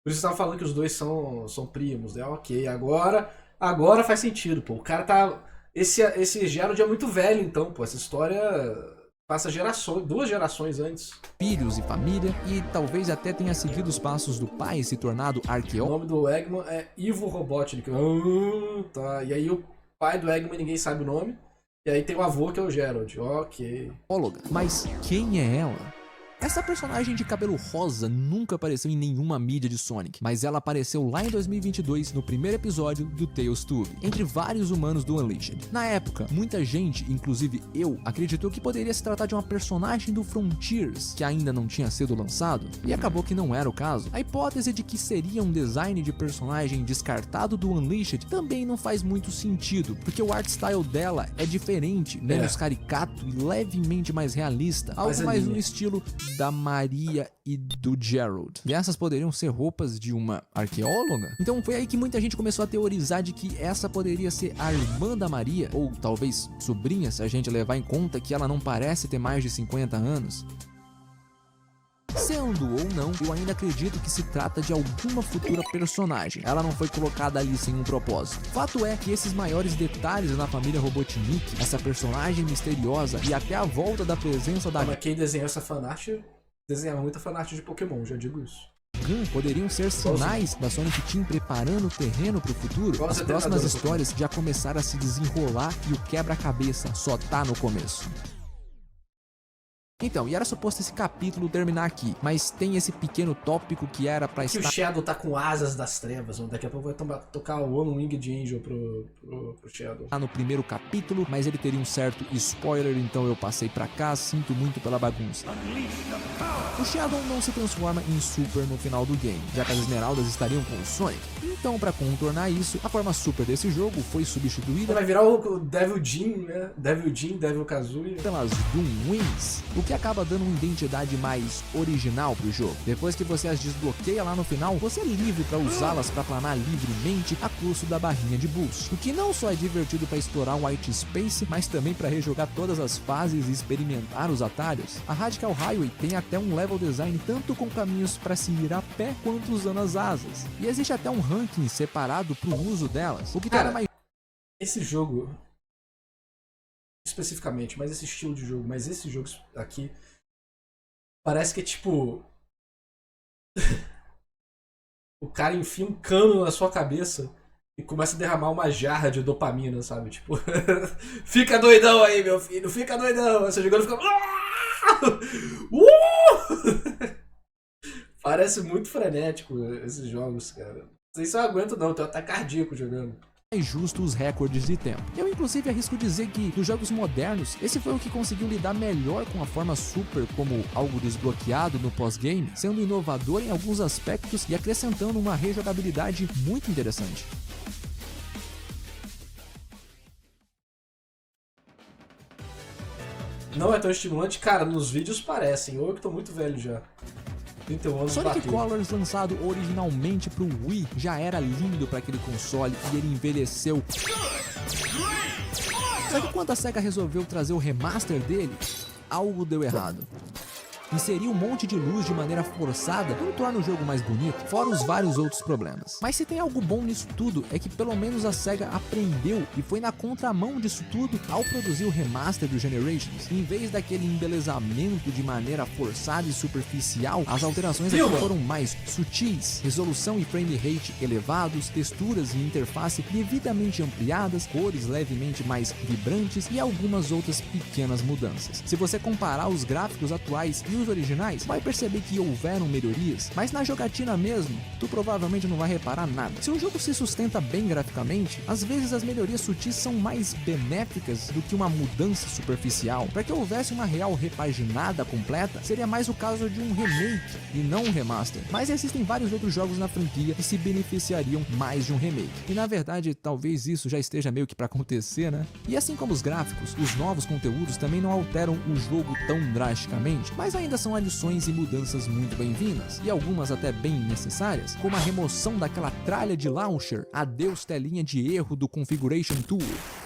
Por isso você tava falando que os dois são primos, né? Ok, agora faz sentido, pô. O cara tá... Esse Gerald é muito velho, então, pô. Essa história Passa gerações, 2 gerações antes. filhos e família, e talvez até tenha seguido os passos do pai e se tornado O arqueólogo. nome do Eggman é Ivo Robotnik. Tá. E aí o pai do Eggman ninguém sabe o nome. E aí tem o avô que é o Gerald. Ok. Mas quem é ela? Essa personagem de cabelo rosa nunca apareceu em nenhuma mídia de Sonic, mas ela apareceu lá em 2022 no primeiro episódio do Tailstube, entre vários humanos do Unleashed. Na época, muita gente, inclusive eu, acreditou que poderia se tratar de uma personagem do Frontiers, que ainda não tinha sido lançado, e acabou que não era o caso. A hipótese de que seria um design de personagem descartado do Unleashed também não faz muito sentido, porque o art style dela é diferente, menos caricato e levemente mais realista, algo mais no estilo da Maria e do Gerald. E essas poderiam ser roupas de uma arqueóloga? Então foi aí que muita gente começou a teorizar de que essa poderia ser a irmã da Maria, ou talvez sobrinha, se a gente levar em conta que ela não parece ter mais de 50 anos. Sendo ou não, eu ainda acredito que se trata de alguma futura personagem. Ela não foi colocada ali sem um propósito. Fato é que esses maiores detalhes na família Robotnik, essa personagem misteriosa e até a volta da presença da Mas quem desenhou essa fanart desenhava muita fanart de Pokémon, já digo isso. Gun poderiam ser sinais da Sonic Team preparando o terreno para o futuro. As próximas histórias já começaram a se desenrolar e o quebra-cabeça só tá no começo. Então, e era suposto esse capítulo terminar aqui, mas tem esse pequeno tópico que era pra Que estar... o Shadow tá com asas das trevas, daqui a pouco vai tocar o One Winged Angel pro Shadow. no primeiro capítulo, mas ele teria um certo spoiler, então eu passei pra cá, sinto muito pela bagunça. O Shadow não se transforma em Super no final do game, já que as esmeraldas estariam com o Sonic. Então, pra contornar isso, a forma Super desse jogo foi substituída Vai virar o Devil Jin, né? Devil Kazuya. pelas Doom Wings, o que acaba dando uma identidade mais original pro jogo. Depois que você as desbloqueia lá no final, você é livre para usá-las para planar livremente a custo da barrinha de boost. O que não só é divertido para explorar o White Space, mas também para rejogar todas as fases e experimentar os atalhos. A Radical Highway tem até um level design tanto com caminhos para se ir a pé quanto usando as asas. E existe até um ranking separado pro uso delas, o que torna mais... Esse jogo, especificamente, mas esse estilo de jogo, mas esse jogo aqui, parece que é tipo... o cara enfia um cano na sua cabeça e começa a derramar uma jarra de dopamina, sabe? Tipo, fica doidão aí, meu filho, fica doidão. Você jogando fica... Parece muito frenético esses jogos, cara. Não sei se eu aguento não, eu tenho ataque cardíaco jogando. Justo os recordes de tempo. Eu inclusive arrisco dizer que nos jogos modernos, esse foi o que conseguiu lidar melhor com a forma Super como algo desbloqueado no pós-game, sendo inovador em alguns aspectos e acrescentando uma rejogabilidade muito interessante. Não é tão estimulante? Cara, nos vídeos parecem, ou eu que tô muito velho já. 31 anos Sonic bateu. Colors, lançado originalmente pro Wii, já era lindo para aquele console e ele envelheceu. Só que quando a SEGA resolveu trazer o remaster dele, algo deu errado. Inserir um monte de luz de maneira forçada não torna o jogo mais bonito, fora os vários outros problemas. Mas se tem algo bom nisso tudo, é que pelo menos a SEGA aprendeu e foi na contramão disso tudo ao produzir o remaster do Generations. Em vez daquele embelezamento de maneira forçada e superficial, as alterações aqui foram mais sutis, resolução e frame rate elevados, texturas e interface devidamente ampliadas, cores levemente mais vibrantes e algumas outras pequenas mudanças. Se você comparar os gráficos atuais e os originais, vai perceber que houveram melhorias, mas na jogatina mesmo, tu provavelmente não vai reparar nada. Se um jogo se sustenta bem graficamente, às vezes as melhorias sutis são mais benéficas do que uma mudança superficial. Para que houvesse uma real repaginada completa, seria mais o caso de um remake e não um remaster. Mas existem vários outros jogos na franquia que se beneficiariam mais de um remake. E na verdade, talvez isso já esteja meio que para acontecer, né? E assim como os gráficos, os novos conteúdos também não alteram o jogo tão drasticamente, mas ainda são adições e mudanças muito bem-vindas, e algumas até bem necessárias, como a remoção daquela tralha de launcher, adeus telinha de erro do Configuration Tool.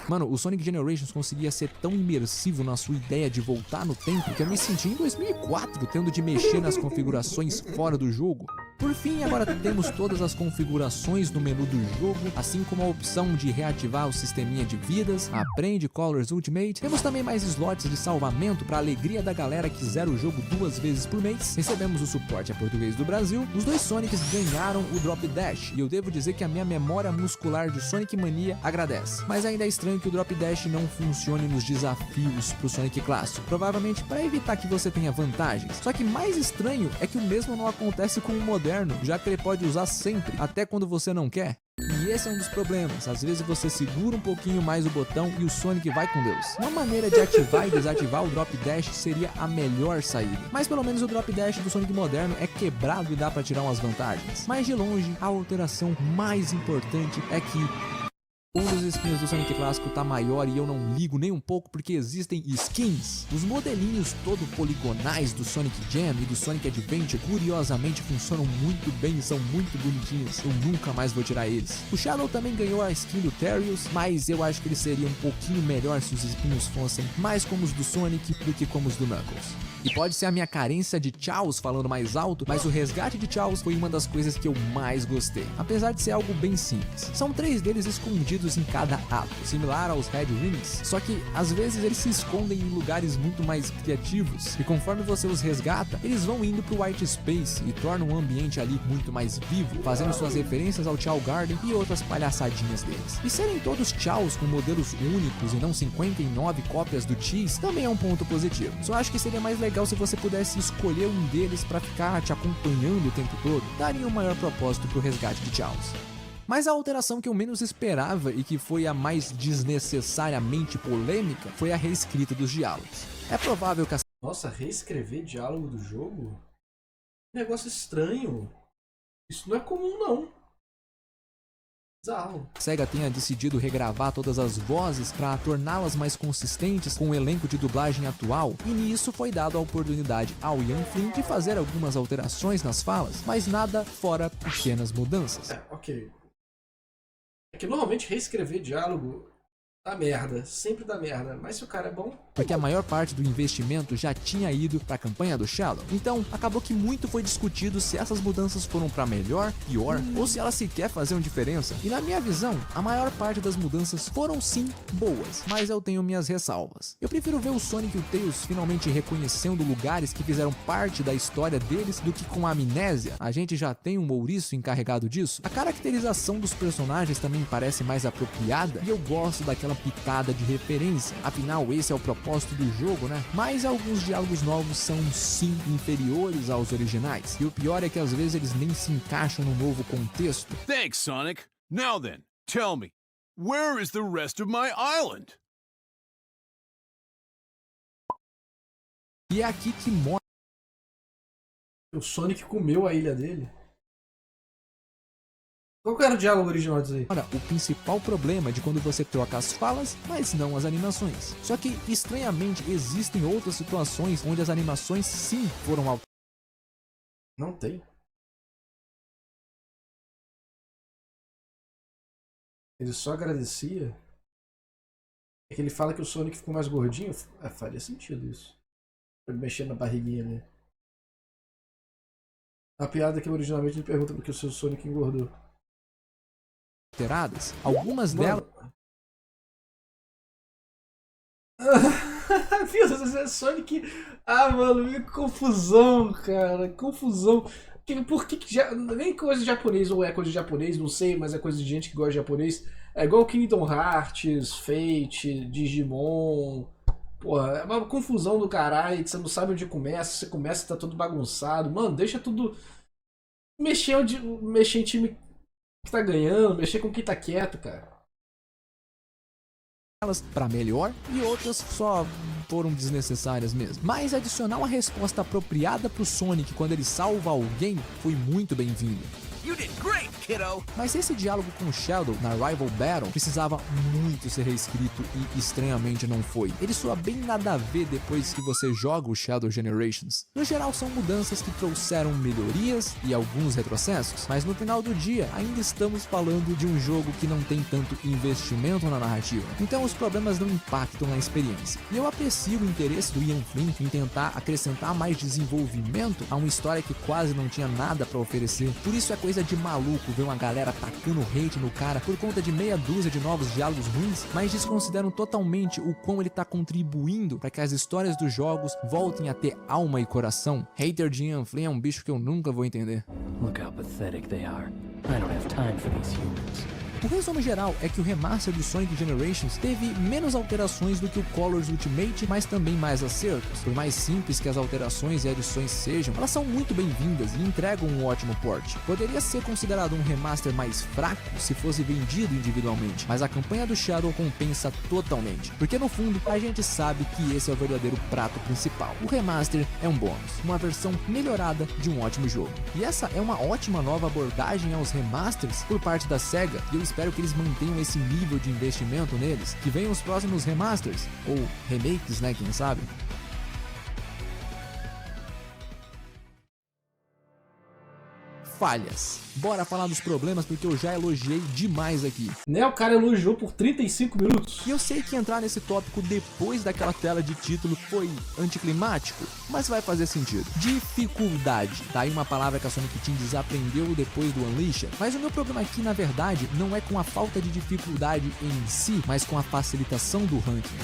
Mano, o Sonic Generations conseguia ser tão imersivo na sua ideia de voltar no tempo que eu me senti em 2004 tendo de mexer nas configurações fora do jogo. Por fim, agora temos todas as configurações no menu do jogo, assim como a opção de reativar o sisteminha de vidas, aprende Colors Ultimate. Temos também mais slots de salvamento para alegria da galera que zera o jogo 2 vezes por mês. Recebemos o suporte a português do Brasil. Os dois Sonics ganharam o Drop Dash, e eu devo dizer que a minha memória muscular de Sonic Mania agradece. Mas ainda é estranho que o Drop Dash não funcione nos desafios pro Sonic clássico, provavelmente para evitar que você tenha vantagens. Só que mais estranho é que o mesmo não acontece com o moderno, já que ele pode usar sempre, até quando você não quer. E esse é um dos problemas, às vezes você segura um pouquinho mais o botão e o Sonic vai com Deus. Uma maneira de ativar e desativar o Drop Dash seria a melhor saída, mas pelo menos o Drop Dash do Sonic moderno é quebrado e dá pra tirar umas vantagens. Mas de longe, a alteração mais importante é que um dos espinhos do Sonic clássico tá maior e eu não ligo nem um pouco porque existem skins. Os modelinhos todo poligonais do Sonic Jam e do Sonic Adventure curiosamente funcionam muito bem e são muito bonitinhos. Eu nunca mais vou tirar eles. O Shadow também ganhou a skin do Terios, mas eu acho que ele seria um pouquinho melhor se os espinhos fossem mais como os do Sonic do que como os do Knuckles. E pode ser a minha carência de Chaos falando mais alto, mas o resgate de Chaos foi uma das coisas que eu mais gostei, apesar de ser algo bem simples. São 3 deles escondidos em cada ato, similar aos Red Rings, só que às vezes eles se escondem em lugares muito mais criativos, e conforme você os resgata, eles vão indo pro White Space e tornam o ambiente ali muito mais vivo, fazendo suas referências ao Chao Garden e outras palhaçadinhas deles. E serem todos Chaos com modelos únicos e não 59 cópias do Cheese também é um ponto positivo. Só acho que seria mais legal se você pudesse escolher um deles para ficar te acompanhando o tempo todo, daria um maior propósito pro resgate de Chaos. Mas a alteração que eu menos esperava e que foi a mais desnecessariamente polêmica foi a reescrita dos diálogos. É provável que a Nossa, reescrever diálogo do jogo? Negócio estranho. Isso não é comum, não. Bizarro. SEGA tenha decidido regravar todas as vozes para torná-las mais consistentes com o elenco de dublagem atual, e nisso foi dada a oportunidade ao Ian Flynn de fazer algumas alterações nas falas, mas nada fora pequenas mudanças. Ok. É que normalmente reescrever diálogo dá merda, sempre dá merda, mas se o cara é bom... Porque a maior parte do investimento já tinha ido para a campanha do Shadow. Então, acabou que muito foi discutido se essas mudanças foram para melhor, pior, ou se elas sequer faziam diferença. E na minha visão, a maior parte das mudanças foram sim boas, mas eu tenho minhas ressalvas. Eu prefiro ver o Sonic e o Tails finalmente reconhecendo lugares que fizeram parte da história deles do que com a amnésia. A gente já tem um ouriço encarregado disso. A caracterização dos personagens também parece mais apropriada e eu gosto daquela pitada de referência. Afinal, esse é o propósito do jogo, né? Mas alguns diálogos novos são sim inferiores aos originais. E o pior é que às vezes eles nem se encaixam no novo contexto. Thanks, Sonic. Now then, tell me, where is the rest of my island? E é aqui que mostra O Sonic comeu a ilha dele. Qual que era o diálogo original disso aí? o principal problema de quando você troca as falas, mas não as animações. Só que, estranhamente, existem outras situações onde as animações sim foram alteradas. Não tem. Ele só agradecia. É que ele fala que o Sonic ficou mais gordinho. Faria sentido isso. Ele mexendo na barriguinha ali. A piada é que originalmente ele pergunta porque o seu Sonic engordou. Algumas delas... Meu Deus, é Sonic... Ah, mano, que confusão, cara. Confusão. Por que já... Nem coisa de japonês, ou é coisa de japonês, não sei, mas é coisa de gente que gosta de japonês. É igual Kingdom Hearts, Fate, Digimon... Porra, é uma confusão do caralho, que você não sabe onde começa, você começa e tá tudo bagunçado. Mano, deixa tudo... Mexer em time que tá ganhando, mexer com quem tá quieto, cara. Elas para melhor e outras só foram desnecessárias mesmo. Mas adicionar uma resposta apropriada pro Sonic quando ele salva alguém foi muito bem-vindo. You did great, kiddo. Mas esse diálogo com o Shadow na Rival Battle precisava muito ser reescrito e estranhamente não foi. Ele soa bem nada a ver depois que você joga o Shadow Generations. No geral são mudanças que trouxeram melhorias e alguns retrocessos, mas no final do dia ainda estamos falando de um jogo que não tem tanto investimento na narrativa, então os problemas não impactam na experiência. E eu aprecio o interesse do Ian Flynn em tentar acrescentar mais desenvolvimento a uma história que quase não tinha nada pra oferecer. Por isso é coisa de maluco ver uma galera tacando hate no cara por conta de meia dúzia de novos diálogos ruins, mas desconsideram totalmente o quão ele tá contribuindo para que as histórias dos jogos voltem a ter alma e coração. Hater de Ian Flynn é um bicho que eu nunca vou entender. Look how pathetic they are. I don't have time for these humans. O resumo geral é que o remaster do Sonic Generations teve menos alterações do que o Colors Ultimate, mas também mais acertos. Por mais simples que as alterações e adições sejam, elas são muito bem-vindas e entregam um ótimo port. Poderia ser considerado um remaster mais fraco se fosse vendido individualmente, mas a campanha do Shadow compensa totalmente, porque no fundo a gente sabe que esse é o verdadeiro prato principal. O remaster é um bônus, uma versão melhorada de um ótimo jogo. E essa é uma ótima nova abordagem aos remasters por parte da SEGA, e eu espero que eles mantenham esse nível de investimento neles, que venham os próximos remasters, ou remakes, né, quem sabe? Falhas. Bora falar dos problemas porque eu já elogiei demais aqui. Né, o cara elogiou por 35 minutos. E eu sei que entrar nesse tópico depois daquela tela de título foi anticlimático, mas vai fazer sentido. Dificuldade. Tá aí uma palavra que a Sonic Team desaprendeu depois do Unleashed. Mas o meu problema aqui, na verdade, não é com a falta de dificuldade em si, mas com a facilitação do ranking.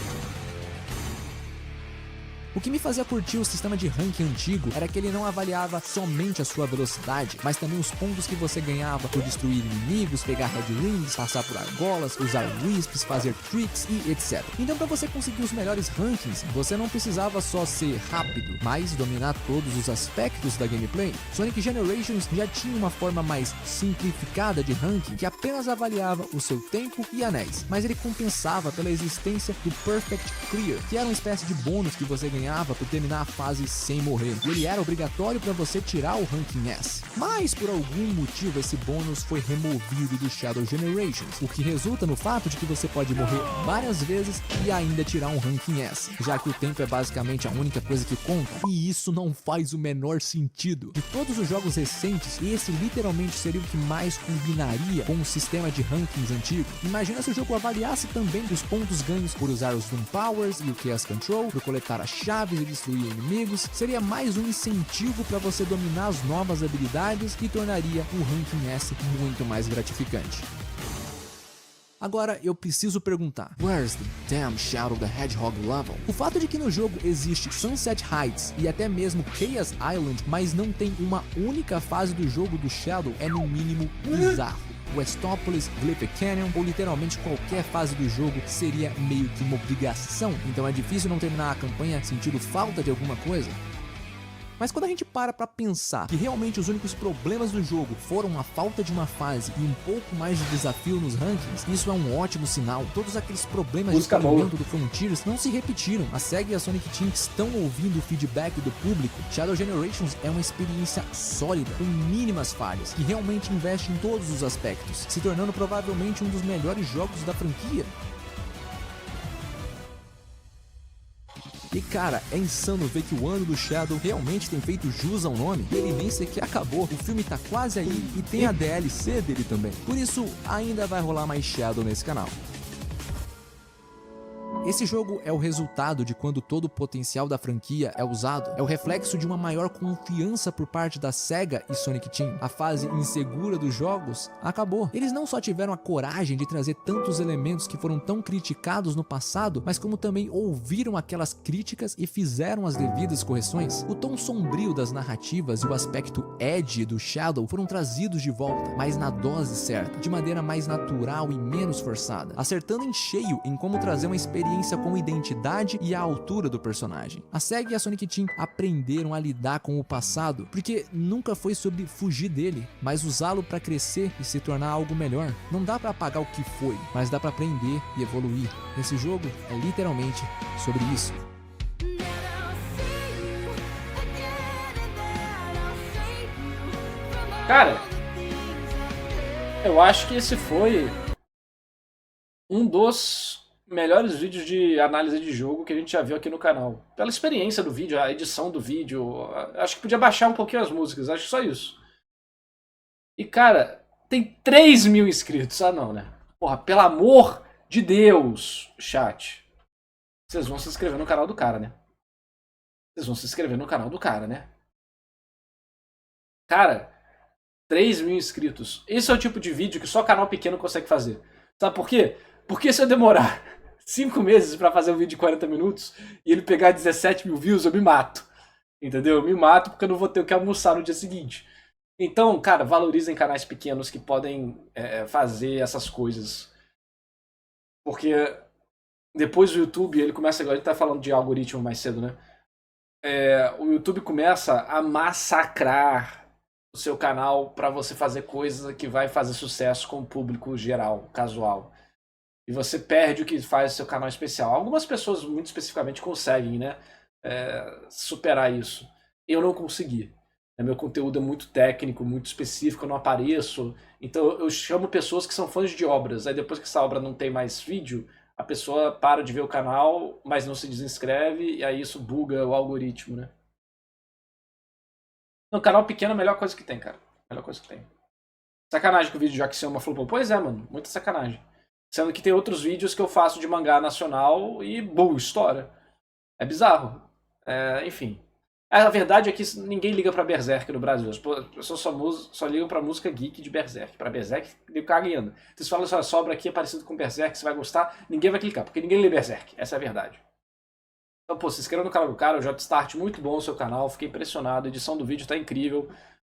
O que me fazia curtir o sistema de ranking antigo era que ele não avaliava somente a sua velocidade, mas também os pontos que você ganhava por destruir inimigos, pegar Red Rings, passar por argolas, usar Wisps, fazer tricks e etc. Então para você conseguir os melhores rankings, você não precisava só ser rápido, mas dominar todos os aspectos da gameplay. Sonic Generations já tinha uma forma mais simplificada de ranking que apenas avaliava o seu tempo e anéis, mas ele compensava pela existência do Perfect Clear, que era uma espécie de bônus que você ganhava por terminar a fase sem morrer. E ele era obrigatório para você tirar o ranking S. Mas por algum motivo esse bônus foi removido do Shadow Generations, o que resulta no fato de que você pode morrer várias vezes e ainda tirar um ranking S, já que o tempo é basicamente a única coisa que conta. E isso não faz o menor sentido. De todos os jogos recentes, esse literalmente seria o que mais combinaria com o sistema de rankings antigo. Imagina se o jogo avaliasse também os pontos ganhos por usar os Doom Powers e o Chaos Control, por coletar a chaves e destruir inimigos. Seria mais um incentivo para você dominar as novas habilidades e tornaria o ranking S muito mais gratificante. Agora eu preciso perguntar, where's the damn Shadow the Hedgehog level? O fato de que no jogo existe Sunset Heights e até mesmo Chaos Island, mas não tem uma única fase do jogo do Shadow é no mínimo bizarro. Westopolis, Glyph Canyon ou literalmente qualquer fase do jogo seria meio que uma obrigação, então é difícil não terminar a campanha sentindo falta de alguma coisa. Mas quando a gente para pra pensar que realmente os únicos problemas do jogo foram a falta de uma fase e um pouco mais de desafio nos rankings, isso é um ótimo sinal. Todos aqueles problemas de polimento do Frontiers não se repetiram. A SEGA e a Sonic Team estão ouvindo o feedback do público. Shadow Generations é uma experiência sólida, com mínimas falhas, que realmente investe em todos os aspectos, se tornando provavelmente um dos melhores jogos da franquia. E cara, é insano ver que o ano do Shadow realmente tem feito jus ao nome. Ele nem sequer acabou, o filme tá quase aí e tem a DLC dele também. Por isso, ainda vai rolar mais Shadow nesse canal. Esse jogo é o resultado de quando todo o potencial da franquia é usado. É o reflexo de uma maior confiança por parte da SEGA e Sonic Team. A fase insegura dos jogos acabou. Eles não só tiveram a coragem de trazer tantos elementos que foram tão criticados no passado, mas como também ouviram aquelas críticas e fizeram as devidas correções. O tom sombrio das narrativas e o aspecto edgy do Shadow foram trazidos de volta, mas na dose certa, de maneira mais natural e menos forçada, acertando em cheio em como trazer uma experiência com identidade e a altura do personagem. A SEGA e a Sonic Team aprenderam a lidar com o passado, porque nunca foi sobre fugir dele, mas usá-lo para crescer e se tornar algo melhor. Não dá para apagar o que foi, mas dá para aprender e evoluir. Esse jogo é literalmente sobre isso. Cara, Eu acho que esse foi um dos melhores vídeos de análise de jogo que a gente já viu aqui no canal. Pela experiência do vídeo, a edição do vídeo, acho que podia baixar um pouquinho as músicas, acho que só isso. E cara, tem 3 mil inscritos. Ah não, né? Porra, pelo amor de Deus, chat. Vocês vão se inscrever no canal do cara, né? Vocês vão se inscrever no canal do cara, né? Cara, 3 mil inscritos. Esse é o tipo de vídeo que só canal pequeno consegue fazer. Sabe por quê? Porque se eu demorar 5 meses pra fazer um vídeo de 40 minutos e ele pegar 17 mil views, eu me mato. Entendeu? Eu me mato porque eu não vou ter o que almoçar no dia seguinte. Então, cara, valorizem canais pequenos que podem fazer essas coisas. Porque depois o YouTube, ele começa, agora a gente tá falando de algoritmo mais cedo, né? O YouTube começa a massacrar o seu canal para você fazer coisas que vai fazer sucesso com o público geral, casual. E você perde o que faz o seu canal especial. Algumas pessoas, muito especificamente, conseguem, né, superar isso. Eu não consegui. Meu conteúdo é muito técnico, muito específico, eu não apareço. Então eu chamo pessoas que são fãs de obras. Aí depois que essa obra não tem mais vídeo, a pessoa para de ver o canal, mas não se desinscreve, e aí isso buga o algoritmo, né? No canal pequeno é a melhor coisa que tem, cara. Melhor coisa que tem. Sacanagem que o vídeo já que uma flopou. Pois é, mano. Muita sacanagem. Sendo que tem outros vídeos que eu faço de mangá nacional e, estoura. É bizarro. Enfim. A verdade é que ninguém liga pra Berserk no Brasil. As pessoas só ligam pra música geek de Berserk. Pra Berserk, eu cago ainda. Vocês falam assim, a sobra aqui é parecido com Berserk, você vai gostar, ninguém vai clicar, porque ninguém lê Berserk. Essa é a verdade. Então, pô, se inscreva no canal do cara, o J-Start, muito bom o seu canal, fiquei impressionado, a edição do vídeo tá incrível.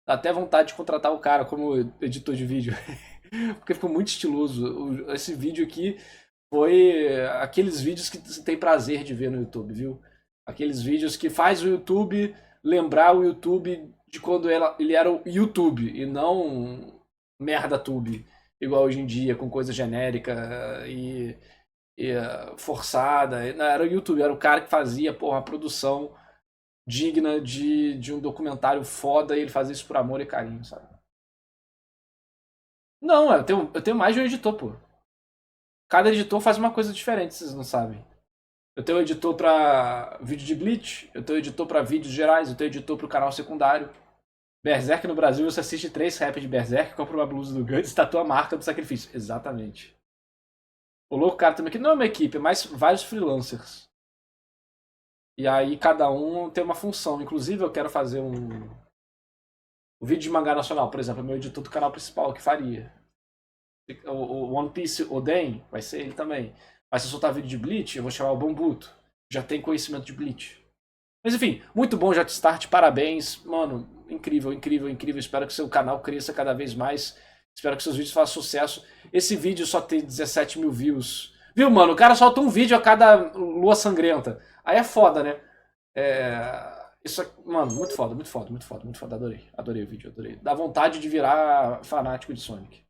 Dá até vontade de contratar o cara como editor de vídeo. Porque ficou muito estiloso. Esse vídeo aqui foi aqueles vídeos que você tem prazer de ver no YouTube, viu? Aqueles vídeos que faz o YouTube lembrar o YouTube de quando ele era o YouTube e não merda-tube, igual hoje em dia, com coisa genérica e forçada. Não, era o YouTube, era o cara que fazia, porra, a produção digna de um documentário foda e ele fazia isso por amor e carinho, sabe? Não, eu tenho mais de um editor, pô. Cada editor faz uma coisa diferente, vocês não sabem. Eu tenho editor pra vídeo de Bleach, eu tenho editor pra vídeos gerais, eu tenho editor pro canal secundário. Berserk no Brasil, você assiste 3 rap de Berserk, compra uma blusa do Guts e tatua a marca do sacrifício. Exatamente. O louco cara também, que não é uma equipe, é mais vários freelancers. E aí cada um tem uma função. Inclusive eu quero fazer um vídeo de mangá nacional, por exemplo, meu editor do canal principal que faria. O One Piece Oden, vai ser ele também. Mas se eu soltar vídeo de Bleach, eu vou chamar o Bambuto. Já tem conhecimento de Bleach. Mas enfim, muito bom já te start, parabéns. Mano, incrível, incrível, incrível. Espero que seu canal cresça cada vez mais. Espero que seus vídeos façam sucesso. Esse vídeo só tem 17 mil views. Viu, mano? O cara solta um vídeo a cada lua sangrenta. Aí é foda, né? Isso aqui, mano, muito foda, muito foda, muito foda, muito foda. Adorei, adorei o vídeo, adorei. Dá vontade de virar fanático de Sonic.